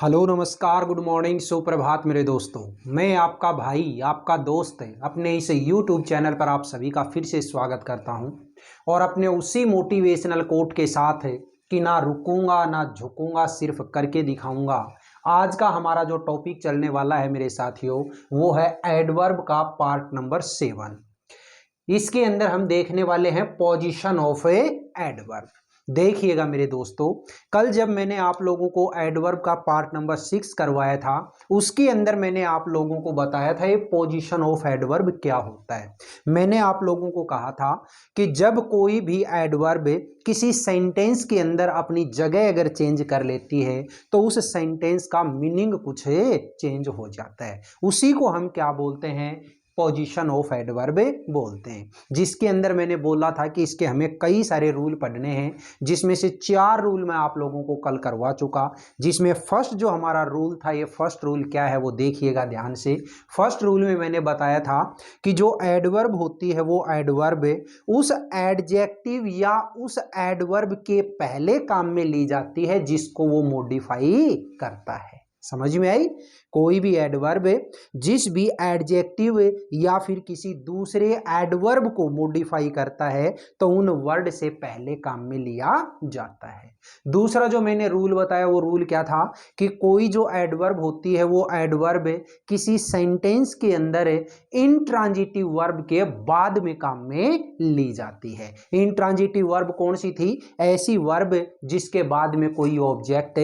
Hello नमस्कार good morning सुप्रभात मेरे दोस्तों। मैं आपका भाई आपका दोस्त अपने इस YouTube चैनल पर आप सभी का फिर से स्वागत करता हूं और अपने उसी मोटिवेशनल कोट के साथ है कि ना रुकूंगा ना झुकूंगा सिर्फ करके दिखाऊंगा। आज का हमारा जो टॉपिक चलने वाला है मेरे साथियों वो है एडवर्ब का पार्ट नंबर 7। इसके अंदर हम देखने वाले हैं पोजीशन ऑफ ए एडवर्ब। देखिएगा मेरे दोस्तों, कल जब मैंने आप लोगों को एडवर्ब का पार्ट नंबर 6 करवाया था उसके अंदर मैंने आप लोगों को बताया था ये पोजीशन ऑफ एडवर्ब क्या होता है। मैंने आप लोगों को कहा था कि जब कोई भी एडवर्ब किसी सेंटेंस के अंदर अपनी जगह अगर चेंज कर लेती है तो उस सेंटेंस का मीनिंग कुछ चेंज हो जाता है। उसी को हम क्या बोलते हैं, पोजीशन ऑफ एडवर्ब बोलते हैं। जिसके अंदर मैंने बोला था कि इसके हमें कई सारे रूल पढ़ने हैं, जिसमें से 4 रूल मैं आप लोगों को कल करवा चुका। जिसमें फर्स्ट जो हमारा रूल था, ये फर्स्ट रूल क्या है वो देखिएगा ध्यान से। फर्स्ट रूल में मैंने बताया था कि जो एडवर्ब होती है वो एडवर्ब उस एडजेक्टिव या उस एडवर्ब के पहले काम में ली जाती है जिसको वो मॉडिफाई करता है। समझ में आई? कोई भी एडवर्ब जिस भी एडजेक्टिव या फिर किसी दूसरे एडवर्ब को मॉडिफाई करता है तो उन वर्ड से पहले काम में लिया जाता है। दूसरा जो मैंने रूल बताया वो रूल क्या था कि कोई जो एडवर्ब होती है वो एडवर्ब किसी सेंटेंस के अंदर इंट्रांजिटिव वर्ब के बाद में काम में ली जाती है। इंट्रांजिटिव वर्ब कौन सी थी? ऐसी वर्ब जिसके बाद में कोई ऑब्जेक्ट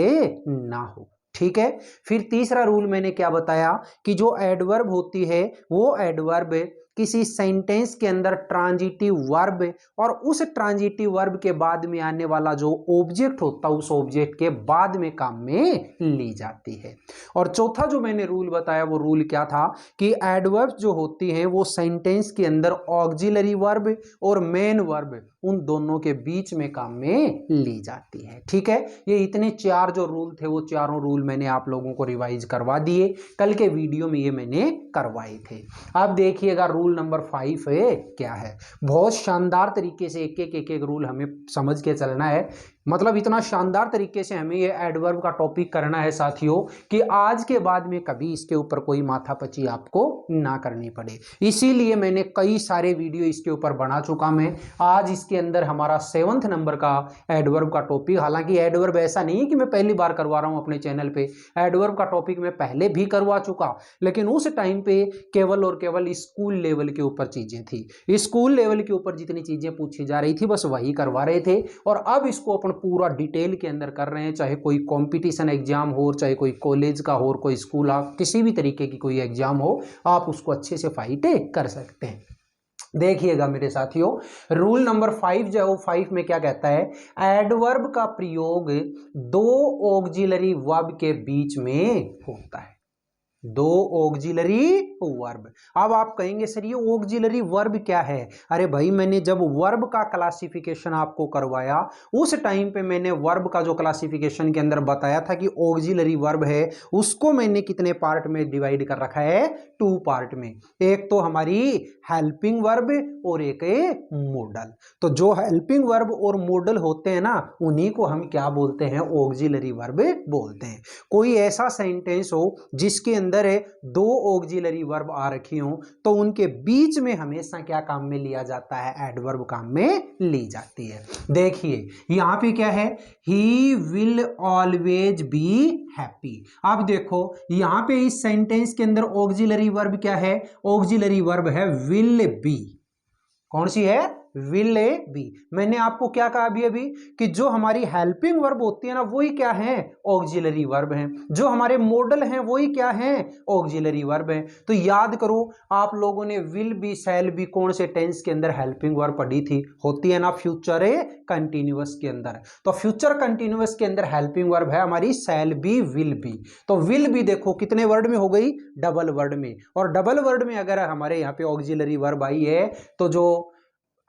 ना हो। ठीक है। फिर तीसरा रूल मैंने क्या बताया कि जो एडवर्ब होती है वो एडवर्ब किसी सेंटेंस के अंदर ट्रांजिटिव वर्ब और उस ट्रांजिटिव वर्ब के बाद में आने वाला जो ऑब्जेक्ट होता है उस ऑब्जेक्ट के बाद में काम में ली जाती है। और चौथा जो मैंने रूल बताया वो रूल क्या था कि एडवर्ब जो होती हैं वो सेंटेंस के अंदर ऑक्सिलरी वर्ब और मेन वर्ब उन दोनों के बीच में काम में ली जाती है। ठीक है। ये इतने 4 जो रूल थे वो चारों रूल मैंने आप लोगों को रिवाइज करवा दिए, कल के वीडियो में ये मैंने करवाए थे। अब देखिएगा रूल नंबर 5 है क्या है। बहुत शानदार तरीके से एक एक रूल हमें समझ के चलना है। मतलब इतना शानदार तरीके से हमें ये एडवर्ब का टॉपिक करना है साथियों कि आज के बाद में कभी इसके ऊपर कोई माथापच्ची आपको ना करनी पड़े। इसीलिए मैंने कई सारे वीडियो इसके ऊपर बना चुका। मैं आज इसके अंदर हमारा 7th नंबर का एडवर्ब का टॉपिक, हालांकि एडवर्ब ऐसा नहीं है कि मैं पहली बार करवा रहा हूं अपने चैनल पे। एडवर्ब का टॉपिक मैं पहले भी करवा चुका, लेकिन उस टाइम पे केवल और केवल स्कूल लेवल के ऊपर चीजें थी। स्कूल लेवल के ऊपर जितनी चीजें पूछी जा रही थी बस वही करवा रहे थे। और अब इसको अपन पूरा डिटेल के अंदर कर रहे हैं, चाहे कोई कंपटीशन एग्जाम हो, चाहे कोई कॉलेज का हो, कोई स्कूल हो, किसी भी तरीके की कोई एग्जाम हो, आप उसको अच्छे से फाइट कर सकते हैं। देखिएगा मेरे साथियों, रूल नंबर 5 जो है वो 5 में क्या कहता है, एडवर्ब का प्रयोग 2 ऑक्सिलरी वर्ब के बीच में होता है। 2 ऑक्सिलरी वर्ब। अब आप कहेंगे सर ये ऑक्सिलरी वर्ब क्या है? अरे भाई, मैंने जब वर्ब का क्लासिफिकेशन आपको करवाया उस टाइम पे मैंने वर्ब का जो क्लासिफिकेशन के अंदर बताया था कि ऑक्सिलरी वर्ब है उसको मैंने कितने पार्ट में डिवाइड कर रखा है? 2 पार्ट में। एक तो हमारी हेल्पिंग वर्ब और एक मॉडल। तो जो हेल्पिंग वर्ब और मॉडल होते हैं ना उन्हीं को हम क्या बोलते हैं? ऑक्सिलरी वर्ब बोलते हैं। कोई ऐसा सेंटेंस हो जिसके अंदर 2 ऑक्सिलरी वर्ब आ रखी हो तो उनके बीच में हमेशा क्या काम में लिया जाता है? एडवर्ब काम में ली जाती है। देखिए यहां पे क्या है, he will always be happy. अब देखो यहां पे इस सेंटेंस के अंदर ऑक्सिलरी वर्ब क्या है? ऑक्सिलरी वर्ब है विल बी। कौन सी है? Will be. मैंने आपको क्या कहा अभी कि जो हमारी हेल्पिंग वर्ब होती है ना वही क्या है? ऑक्सिलरी वर्ब है। जो हमारे मॉडल हैं वही क्या है? ऑक्सिलरी वर्ब है। तो याद करो आप लोगों ने विल बी शैल बी कौन से टेंस के अंदर हेल्पिंग वर्ब पढ़ी थी? होती है ना फ्यूचर कंटिन्यूअस के अंदर। तो फ्यूचर कंटिन्यूअस के अंदर हेल्पिंग वर्ब है हमारी शैल बी विल बी। तो विल बी देखो कितने वर्ड में हो गई? डबल वर्ड में। और डबल वर्ड में अगर हमारे यहाँ पे ऑक्सिलरी वर्ब आई है तो जो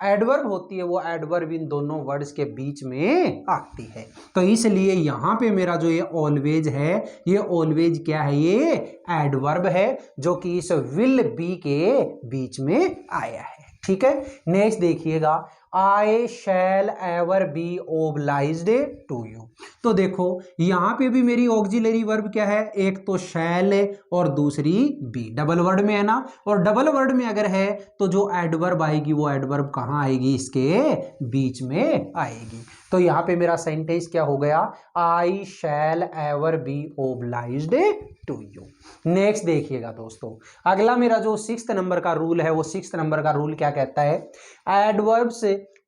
एडवर्ब होती है वो एडवर्ब इन दोनों वर्ड्स के बीच में आती है। तो इसलिए यहां पे मेरा जो ये ऑलवेज है, ये ऑलवेज क्या है? ये एडवर्ब है जो कि इस विल बी के बीच में आया है। ठीक है। नेक्स्ट देखिएगा, I shall ever be obliged to you. तो देखो यहां पे भी मेरी ऑक्सिलरी वर्ब क्या है, एक तो शैल है और दूसरी बी, डबल वर्ड में है ना। और डबल वर्ड में अगर है तो जो एडवर्ब आएगी वो एडवर्ब कहां आएगी, इसके बीच में आएगी। तो यहां पे मेरा सेंटेंस क्या हो गया, I shall ever be obliged to you. Next देखिएगा दोस्तों, अगला मेरा जो 6th नंबर का रूल है, वो 6th नंबर का रूल क्या कहता है, एडवर्ब्स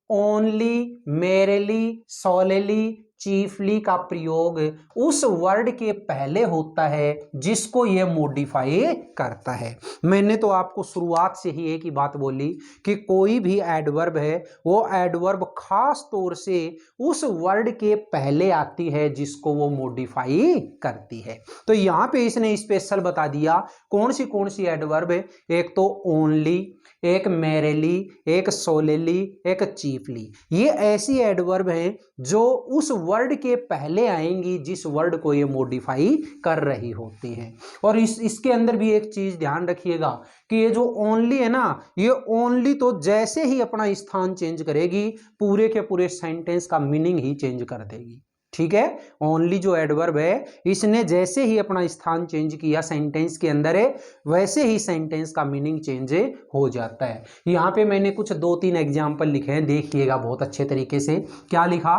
ओनली, मेरेली, सोलेली, चीफली का प्रयोग उस वर्ड के पहले होता है जिसको ये मॉडिफाई करता है। मैंने तो आपको शुरुआत से ही एक ही बात बोली कि कोई भी एडवर्ब है वो एडवर्ब खास तौर से उस वर्ड के पहले आती है जिसको वो मॉडिफाई करती है। तो यहां पे इसने स्पेशल बता दिया कौन सी एडवर्ब है, एक तो ओनली, एक मेरेली, एक सोलेली, एक चीफली। ये ऐसी एडवर्ब हैं जो उस वर्ड के पहले आएंगी जिस वर्ड को ये मॉडिफाई कर रही होती हैं। और इसके अंदर भी एक चीज ध्यान रखिएगा कि ये जो ओनली है ना, ये ओनली तो जैसे ही अपना स्थान चेंज करेगी पूरे के पूरे सेंटेंस का मीनिंग ही चेंज कर देगी। ठीक है, ओनली जो एडवर्ब है इसने जैसे ही अपना स्थान चेंज किया सेंटेंस के अंदर है, वैसे ही सेंटेंस का मीनिंग चेंज हो जाता है। यहां पे मैंने कुछ 2-3 एग्जाम्पल लिखे हैं, देखिएगा बहुत अच्छे तरीके से। क्या लिखा,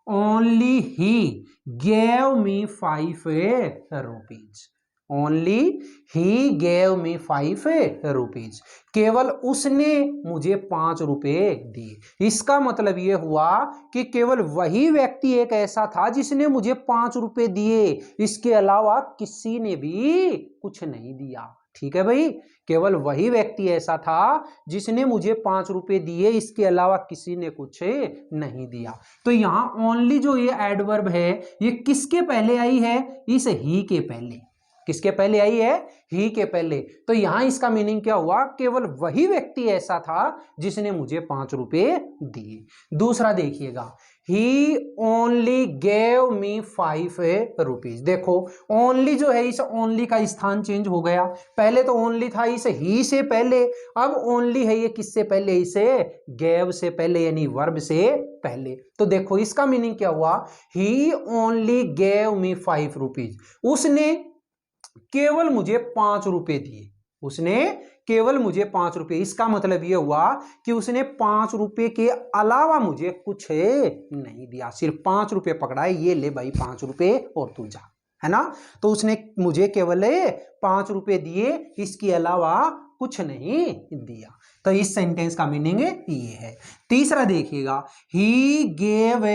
only he gave me 5 rupees, only he gave me 5 rupees, केवल उसने मुझे 5 रुपए दिए। इसका मतलब यह हुआ कि केवल वही व्यक्ति एक ऐसा था जिसने मुझे 5 रुपए दिए, इसके अलावा किसी ने भी कुछ नहीं दिया। ठीक है भाई, केवल वही व्यक्ति ऐसा था जिसने मुझे 5 रुपए दिए, इसके अलावा किसी ने कुछ नहीं दिया। तो यहां ओनली जो ये एडवर्ब है ये किसके पहले आई है, इस ही के पहले। किसके पहले आई है, ही के पहले। तो यहां इसका मीनिंग क्या हुआ, केवल वही व्यक्ति ऐसा था जिसने मुझे 5 रुपए दिए। दूसरा देखिएगा, ही ओनली गेव मी 5 रुपीज। देखो ओनली जो है, इस ओनली का स्थान चेंज हो गया। पहले तो ओनली था इस ही से पहले, अब ओनली है ये किससे पहले, इसे गेव से पहले, यानी वर्ब से पहले। तो देखो इसका मीनिंग क्या हुआ, ही ओनली गेव मी 5 रुपीज, उसने केवल मुझे 5 रुपए दिए, उसने केवल मुझे 5 रुपए। इसका मतलब यह हुआ कि उसने 5 रुपए के अलावा मुझे कुछ नहीं दिया, सिर्फ 5 रुपए पकड़ा है, ये ले भाई 5 रुपए और तू जा, है ना। तो उसने मुझे केवल 5 रुपए दिए, इसके अलावा कुछ नहीं दिया। तो इस सेंटेंस का मीनिंग ये है। तीसरा देखिएगा, he gave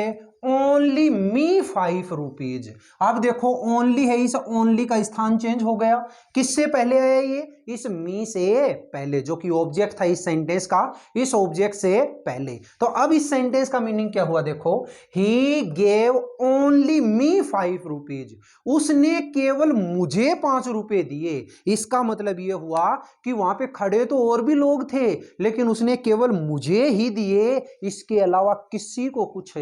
only me 5 rupees. अब देखो ओनली है, इस ओनली का स्थान चेंज हो गया, किससे पहले आया ये, इस मी से पहले, जो कि ऑब्जेक्ट था इस सेंटेंस का, इस ऑब्जेक्ट से पहले। तो अब इस सेंटेंस का मीनिंग क्या हुआ, देखो he gave only me 5 rupees, उसने केवल मुझे 5 रुपए दिए। इसका मतलब यह हुआ कि वहां पे खड़े तो और भी लोग थे लेकिन उसने केवल मुझे ही दिए, इसके अलावा किसी को कुछ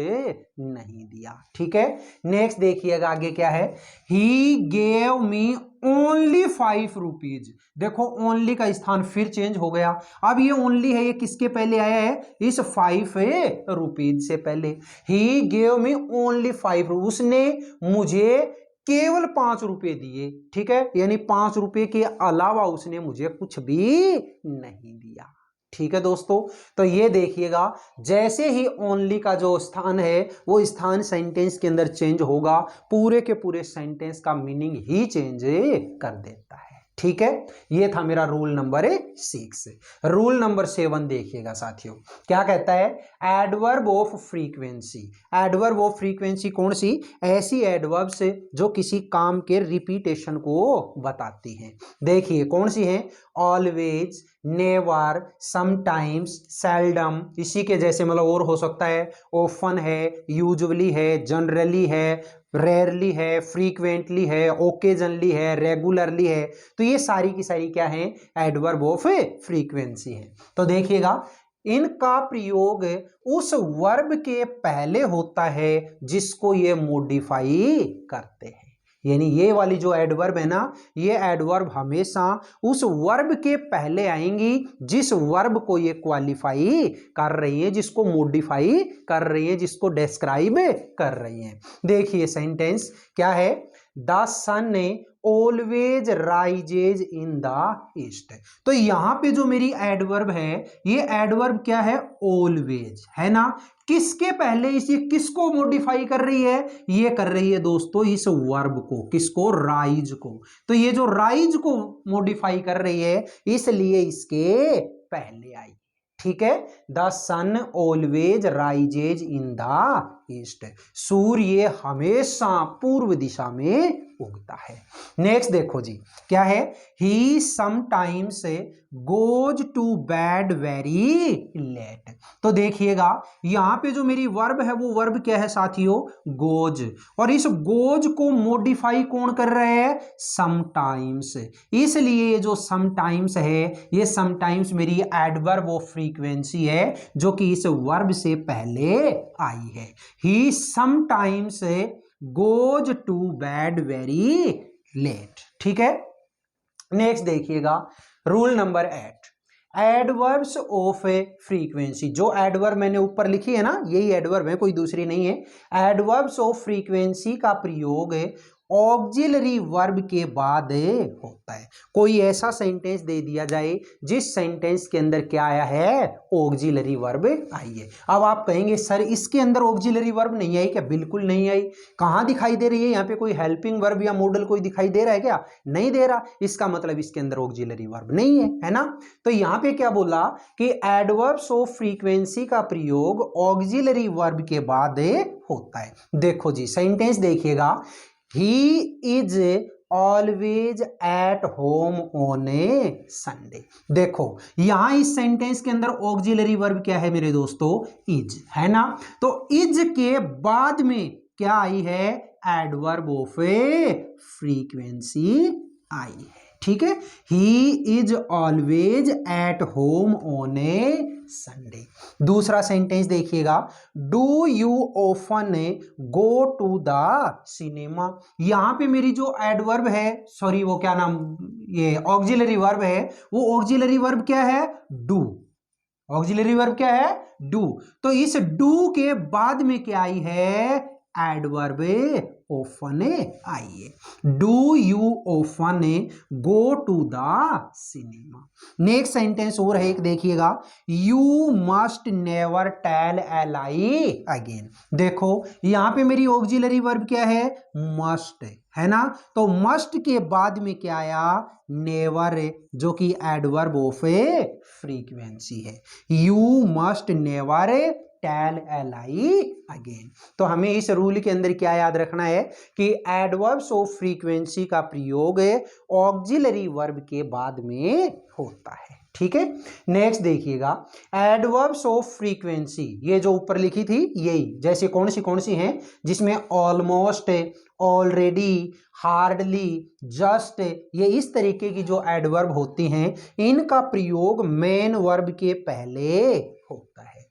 नहीं दिया। ठीक है, नेक्स्ट देखिएगा आगे क्या है, he gave me only 5 rupees. देखो ओनली का स्थान फिर चेंज हो गया, अब ये ओनली है, ये किसके पहले आया है, इस 5 रुपीज से पहले। ही गेव मी ओनली 5, उसने मुझे केवल 5 रुपए दिए। ठीक है, यानी 5 रुपए के अलावा उसने मुझे कुछ भी नहीं दिया। ठीक है दोस्तों, तो ये देखिएगा जैसे ही ओनली का जो स्थान है वो स्थान सेंटेंस के अंदर चेंज होगा, पूरे के पूरे सेंटेंस का मीनिंग ही चेंज कर देता है। ठीक है, ये था मेरा रूल नंबर 6। रूल नंबर 7 देखिएगा साथियों, क्या कहता है, adverb of frequency. Adverb of frequency कौन सी, ऐसी एडवर्ब्स जो किसी काम के रिपीटेशन को बताती हैं। देखिए कौन सी हैं, ऑलवेज, नेवर, समटाइम्स, सेल्डम, इसी के जैसे मतलब और हो सकता है, ऑफन है, यूजुअली है, जनरली है, रेयरली है, फ्रीक्वेंटली है, ओकेजनली है, रेगुलरली है। तो ये सारी की सारी क्या है, एडवर्ब ऑफ फ्रीक्वेंसी है। तो देखिएगा इनका प्रयोग उस वर्ब के पहले होता है जिसको ये मॉडिफाई करते हैं। यानी ये वाली जो एडवर्ब है ना, ये एडवर्ब हमेशा उस वर्ब के पहले आएंगी जिस वर्ब को ये क्वालिफाई कर रही है, जिसको मॉडिफाई कर रही है, जिसको डिस्क्राइब कर रही है। देखिए सेंटेंस क्या है, the sun always rises in the east. तो यहां पे जो मेरी एडवर्ब है, ये एडवर्ब क्या है, ऑलवेज है ना। किसके पहले इसे किसको मॉडिफाई कर रही है, ये कर रही है दोस्तों इस वर्ब को, किसको, राइज को। तो ये जो राइज को मॉडिफाई कर रही है इसलिए इसके पहले आई। ठीक है, the sun always rises in the east, सूर्य हमेशा पूर्व दिशा में उगता है। नेक्स्ट देखो जी, क्या है, he sometimes goes to bed very late. तो देखिएगा यहां पे जो मेरी वर्ब है वो वर्ब क्या है साथियों, गोज, और इस गोज को मॉडिफाई कौन कर रहा है, समटाइम्स। इसलिए ये जो समटाइम्स है, ये समटाइम्स मेरी एडवर्ब ऑफ फ्रीक्वेंसी है जो कि इस वर्ब से पहले आई है। He sometimes goes to bed very late. ठीक है, नेक्स्ट देखिएगा rule number 8, adverbs of a frequency. जो एडवर्ब मैंने ऊपर लिखी है ना, यही एडवर्ब है, कोई दूसरी नहीं है। एडवर्ब्स ऑफ फ्रीक्वेंसी का प्रयोग ऑक्सिलरी वर्ब के बाद होता है। कोई ऐसा सेंटेंस दे दिया जाए जिस सेंटेंस के अंदर क्या आया है, ऑक्सिलरी वर्ब आई है। अब आप कहेंगे सर इसके अंदर ऑक्सिलरी वर्ब नहीं आई क्या, बिल्कुल नहीं आई। कहाँ दिखाई दे रही है, यहाँ पे कोई हेल्पिंग वर्ब या मॉडल कोई दिखाई दे रहा है क्या, नहीं दे रहा। इसका मतलब इसके अंदर ऑक्सिलरी वर्ब नहीं है ना। तो यहाँ पे क्या बोला कि एडवर्ब्स ऑफ फ्रीक्वेंसी का प्रयोग ऑक्सिलरी वर्ब के बाद होता है। देखो जी सेंटेंस देखिएगा, ही is always at home on a Sunday. देखो यहां इस सेंटेंस के अंदर ऑक्सिलरी वर्ब क्या है मेरे दोस्तों, इज है ना। तो इज के बाद में क्या आई है, एडवर्ब ऑफ ए फ्रीक्वेंसी आई है। ठीक है, he is always at home on a Sunday. दूसरा सेंटेंस देखिएगा, do you often go to the cinema. यहां पे मेरी जो एडवर्ब है, सॉरी वो क्या नाम, ये ऑक्सिलरी वर्ब है, वो ऑक्सिलरी वर्ब क्या है, डू। ऑक्सिलरी वर्ब क्या है, डू। तो इस डू के बाद में क्या आई है, एडवर्ब ऑफन आई है। Do you often go to the cinema. Next sentence और है एक देखिएगा, you must never tell a lie again. देखो यहां पे मेरी ऑक्सिलरी वर्ब क्या है, मस्ट है ना। तो मस्ट के बाद में क्या आया, नेवर, जो कि एडवर्ब ऑफ ए फ्रीक्वेंसी है। You must never tell a lie again. तो हमें इस रूल के अंदर क्या याद रखना है कि एडवर्ब्स ऑफ फ्रीक्वेंसी का प्रयोग ऑक्सिलरी वर्ब के बाद में होता है। ठीक है, नेक्स्ट देखिएगा, एडवर्ब्स ऑफ फ्रीक्वेंसी, ये जो ऊपर लिखी थी यही, जैसे कौन सी हैं, जिसमें ऑलमोस्ट, ऑलरेडी, हार्डली, जस्ट, ये इस तरीके की जो एडवर्ब होती हैं इनका प्रयोग मेन वर्ब के पहले होता है।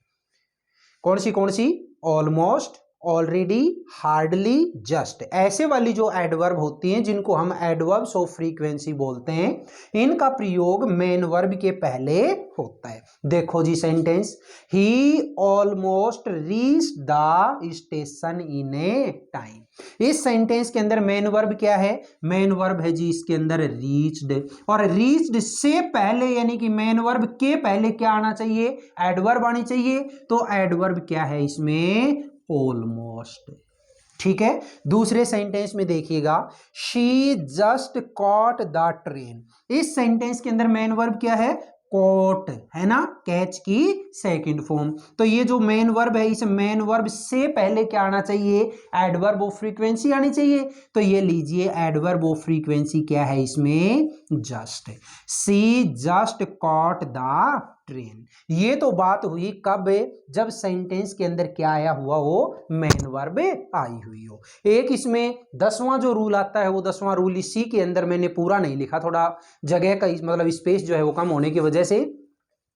कौन सी, ऑलमोस्ट, ऑलरेडी, हार्डली, जस्ट, ऐसे वाली जो एडवर्ब होती हैं जिनको हम एडवर्ब्स ऑफ फ्रीक्वेंसी बोलते हैं, इनका प्रयोग मेन वर्ब के पहले होता है। देखो जी sentence, he almost reach the station in a time. इस सेंटेंस के अंदर मेन वर्ब क्या है, मेन वर्ब है जी इसके अंदर रीच्ड, और रीच्ड से पहले यानी कि मेन वर्ब के पहले क्या आना चाहिए, एडवर्ब आनी चाहिए। तो एडवर्ब क्या है इसमें, ऑलमोस्ट। ठीक है, दूसरे सेंटेंस में देखिएगा, she just caught the train. इस सेंटेंस के अंदर मेन वर्ब क्या है, कॉट है ना, कैच की सेकंड फॉर्म। तो ये जो मेन वर्ब है, इस मेन वर्ब से पहले क्या आना चाहिए, एडवर्ब ऑफ फ्रीक्वेंसी आनी चाहिए। तो ये लीजिए एडवर्ब ऑफ फ्रीक्वेंसी क्या है इसमें, just. She just caught the train. ये तो बात हुई कब, जब सेंटेंस के अंदर क्या आया हुआ हो, मेन वर्ब आई हुई हो। एक इसमें 10वां जो रूल आता है, वो 10वां रूल इसी के अंदर मैंने पूरा नहीं लिखा, थोड़ा जगह का मतलब स्पेस जो है वो कम होने की वजह से।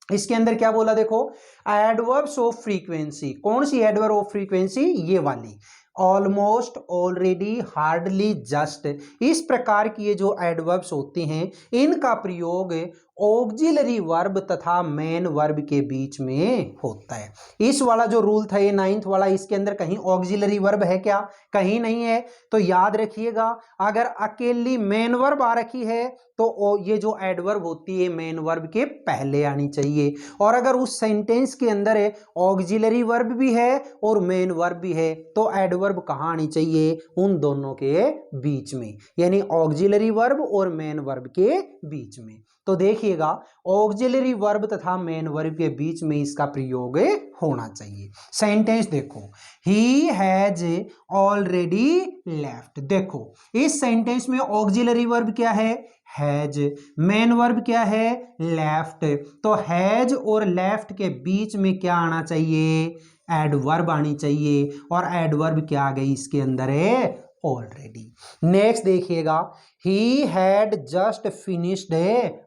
इसके अंदर क्या बोला देखो, एडवर्ब्स ऑफ फ्रीक्वेंसी, कौन सी एडवर्ब ऑफ फ्रीक्वेंसी, ये वाली, ऑलमोस्ट, ऑलरेडी, हार्डली, जस्ट, इस प्रकार की ये जो एडवर्ब्स होते हैं इनका प्रयोग ऑक्सिलरी वर्ब तथा मेन वर्ब के बीच में होता है। इस वाला जो रूल था ये 9th वाला, इसके अंदर कहीं ऑक्सिलरी वर्ब है क्या? कहीं नहीं है। तो याद रखिएगा, अगर अकेली मेन वर्ब आ रखी है तो ये जो एडवर्ब होती है मेन वर्ब के पहले आनी चाहिए, और अगर उस सेंटेंस के अंदर है ऑक्सिलरी वर्ब भी है और मेन वर्ब भी है तो एडवर्ब कहाँ आनी चाहिए? उन दोनों के बीच में, यानी ऑक्सिलरी वर्ब और मेन वर्ब के बीच में। तो देखिएगा, ऑक्सिलरी वर्ब तथा मेन वर्ब के बीच में इसका प्रयोग होना चाहिए। सेंटेंस देखो, ही हैज ऑलरेडी लेफ्ट। देखो इस सेंटेंस में ऑक्सिलरी वर्ब क्या है? हैज। मेन वर्ब क्या है? लेफ्ट। तो हैज और लेफ्ट के बीच में क्या आना चाहिए? एडवर्ब आनी चाहिए, और एडवर्ब क्या आ गई इसके अंदर है? ऑलरेडी। नेक्स्ट देखिएगा, he had just finished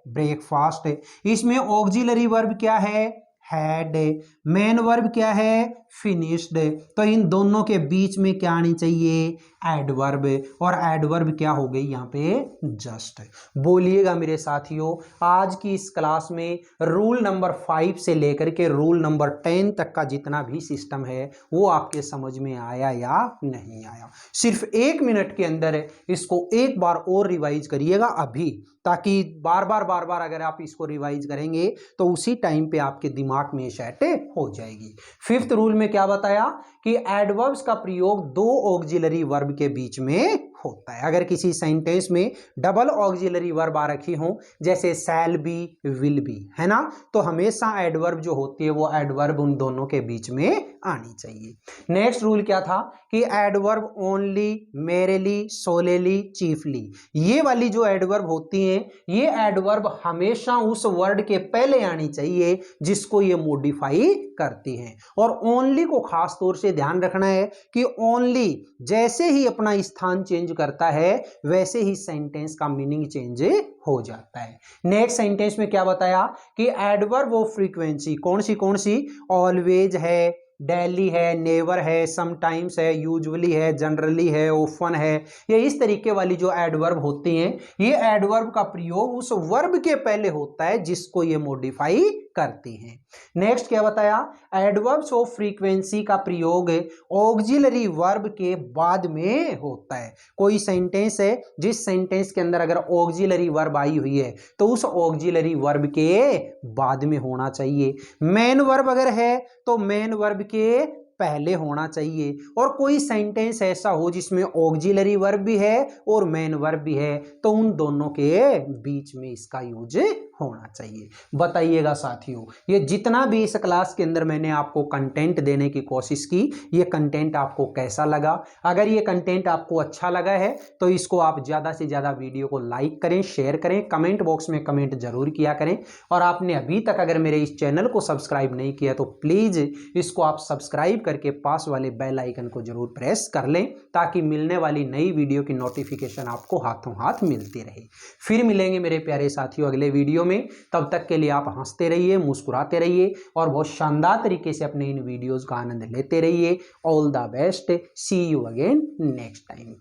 breakfast. इसमें ऑक्सिलरी वर्ब क्या है? हैड। मेन वर्ब क्या है? फिनिश्ड। तो इन दोनों के बीच में क्या आनी चाहिए? एडवर्ब, और एडवर्ब क्या हो गई यहाँ पे? जस्ट। बोलिएगा मेरे साथियों, आज की इस क्लास में रूल नंबर 5 से लेकर के रूल नंबर 10 तक का जितना भी सिस्टम है वो आपके समझ में आया या नहीं आया? सिर्फ 1 मिनट के अंदर इसको एक बार और रिवाइज करिएगा अभी, ताकि बार बार अगर आप इसको रिवाइज करेंगे तो उसी टाइम पे आपके दिमाग में सेट हो जाएगी। 5th रूल में क्या बताया कि एडवर्ब्स का प्रयोग दो ऑक्सिलरी वर्ब के बीच में होता है। अगर किसी सेंटेंस में डबल ऑक्सिलरी वर्ब आ रखी हो, जैसे शैल बी, विल बी, है ना, तो हमेशा एडवर्ब जो होती है वो एडवर्ब उन दोनों के बीच में आनी चाहिए। नेक्स्ट रूल क्या था कि एडवर्ब ओनली, मेरेली, सोलेली, चीफली, ये वाली जो एडवर्ब होती हैं ये एडवर्ब हमेशा उस वर्ड के पहले आनी चाहिए जिसको ये मॉडिफाई करती हैं। और ओनली को खास तौर से ध्यान रखना है कि ओनली जैसे ही अपना स्थान चेंज करता है वैसे ही सेंटेंस का मीनिंग चेंज हो जाता है। नेक्स्ट सेंटेंस में क्या बताया कि एडवर्ब ऑफ फ्रीक्वेंसी कौन सी? ऑलवेज है, डेली है, नेवर है, समटाइम्स है, यूजुअली है, जनरली है, ऑफन है। ये इस तरीके वाली जो एडवर्ब होती हैं ये एडवर्ब का प्रयोग उस वर्ब के पहले होता है जिसको ये मॉडिफाई करती हैं। नेक्स्ट क्या बताया? एडवर्ब्स ऑफ फ्रीक्वेंसी का प्रयोग ऑक्सिलरी वर्ब के बाद में होता है। कोई सेंटेंस है जिस सेंटेंस के अंदर अगर ऑक्सिलरी वर्ब आई हुई है तो उस ऑक्सिलरी वर्ब के बाद में होना चाहिए। मेन वर्ब अगर है तो मेन वर्ब के पहले होना चाहिए। और कोई सेंटेंस ऐसा हो जिसमें ऑक्सिलरी वर्ब भी है और मेन वर्ब भी है तो उन दोनों के बीच में इसका यूज होना चाहिए। बताइएगा साथियों, ये जितना भी इस क्लास के अंदर मैंने आपको कंटेंट देने की कोशिश की, ये कंटेंट आपको कैसा लगा? अगर ये कंटेंट आपको अच्छा लगा है तो इसको आप ज़्यादा से ज़्यादा वीडियो को लाइक करें, शेयर करें, कमेंट बॉक्स में कमेंट जरूर किया करें। और आपने अभी तक अगर मेरे इस चैनल को सब्सक्राइब नहीं किया तो प्लीज़ इसको आप सब्सक्राइब करके पास वाले बेल आइकन को जरूर प्रेस कर लें, ताकि मिलने वाली नई वीडियो की नोटिफिकेशन आपको हाथों हाथ मिलती रहे। फिर मिलेंगे मेरे प्यारे साथियों अगले वीडियो में। तब तक के लिए आप हंसते रहिए, मुस्कुराते रहिए और बहुत शानदार तरीके से अपने इन वीडियोस का आनंद लेते रहिए। All the best, see you again next time.